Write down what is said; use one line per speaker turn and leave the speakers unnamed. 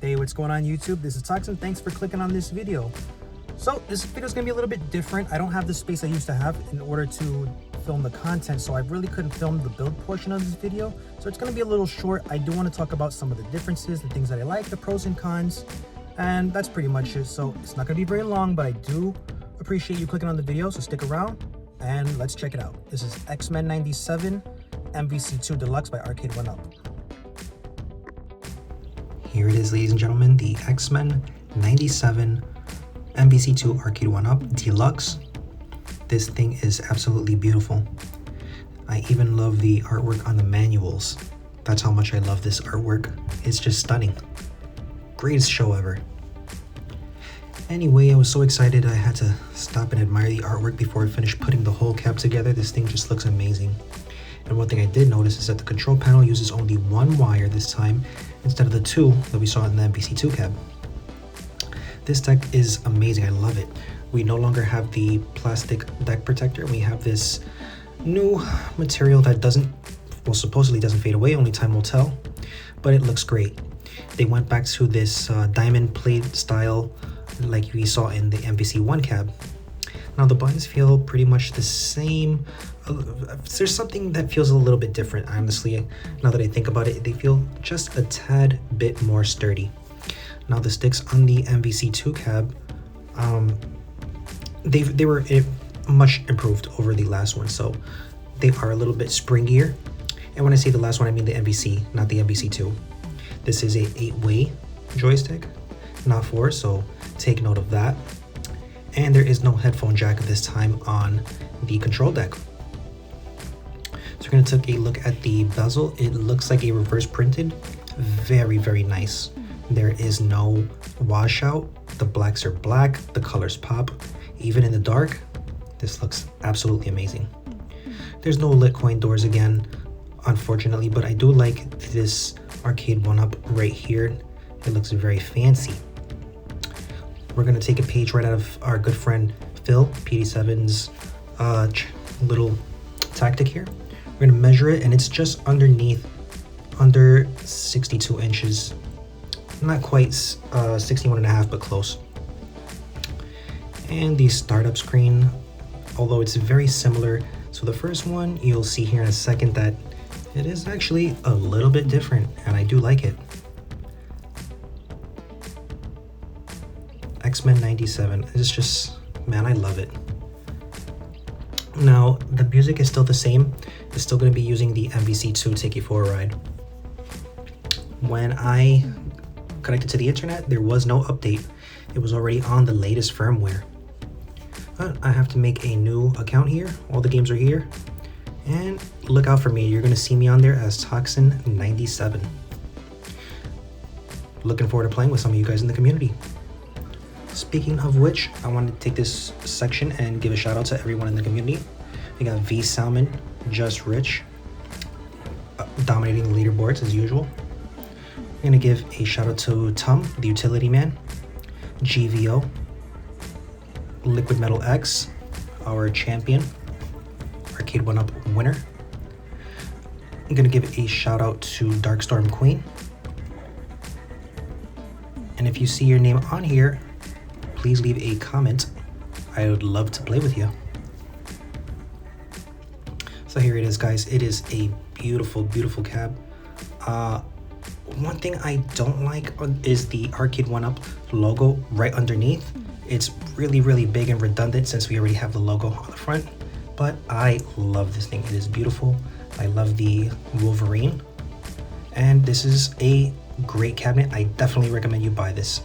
Hey, what's going on YouTube? This is Toxin. Thanks for clicking on this video. So this video is going to be a little bit different. I don't have the space I used to have in order to film the content, so I really couldn't film the build portion of this video. So it's going to be a little short. I do want to talk about some of the differences, the things that I like, the pros and cons, and that's pretty much it. So it's not going to be very long, but I do appreciate you clicking on the video, so stick around and let's check it out. This is X-Men 97 MvC2 Deluxe by Arcade1up. Here it is, ladies and gentlemen, the X-Men 97 MvC2 Arcade1up Deluxe. This thing is absolutely beautiful. I even love the artwork on the manuals. That's how much I love this artwork. It's just stunning. Greatest show ever. Anyway, I was so excited I had to stop and admire the artwork before I finished putting the whole cab together. This thing just looks amazing. And one thing I did notice is that the control panel uses only one wire this time instead of the two that we saw in the MvC2 cab. This deck is amazing. I love it. We no longer have the plastic deck protector. We have this new material that supposedly doesn't fade away, only time will tell, but it looks great. They went back to this diamond plate style like we saw in the MvC1 cab. Now the buttons feel pretty much the same. There's something that feels a little bit different, honestly. Now that I think about it, they feel just a tad bit more sturdy. Now the sticks on the MvC2 cab, they were much improved over the last one, so they are a little bit springier. And when I say the last one, I mean the MvC, not the MvC2. This is a 8-way joystick, not 4, so take note of that. And there is no headphone jack this time on the control deck. So we're going to take a look at the bezel. It looks like a reverse printed. Very, very nice. There is no washout. The blacks are black. The colors pop. Even in the dark, this looks absolutely amazing. There's no lit coin doors again, unfortunately, but I do like this Arcade1up right here. It looks very fancy. We're going to take a page right out of our good friend Phil, PD7's little tactic here. We're going to measure it, and it's just under 62 inches. Not quite 61.5, but close. And the startup screen, although it's very similar to the first one, you'll see here in a second that it is actually a little bit different, and I do like it. X-Men 97 is just, man, I love it. Now, the music is still the same. It's still going to be using the MvC2 Take You For a Ride. When I connected to the internet, there was no update. It was already on the latest firmware. But I have to make a new account here. All the games are here. And look out for me. You're going to see me on there as Toxin97. Looking forward to playing with some of you guys in the community. Speaking of which, I want to take this section and give a shout out to everyone in the community. We got V Salmon, Just Rich, dominating the leaderboards as usual. I'm going to give a shout out to Tum, the utility man, GVO, Liquid Metal X, our champion, Arcade1up winner. I'm going to give a shout out to Darkstorm Queen. And if you see your name on here, please leave a comment. I would love to play with you. So here it is, guys. It is a beautiful, beautiful cab. One thing I don't like is the Arcade1up logo right underneath. It's really, really big and redundant since we already have the logo on the front. But I love this thing. It is beautiful. I love the Wolverine. And this is a great cabinet. I definitely recommend you buy this.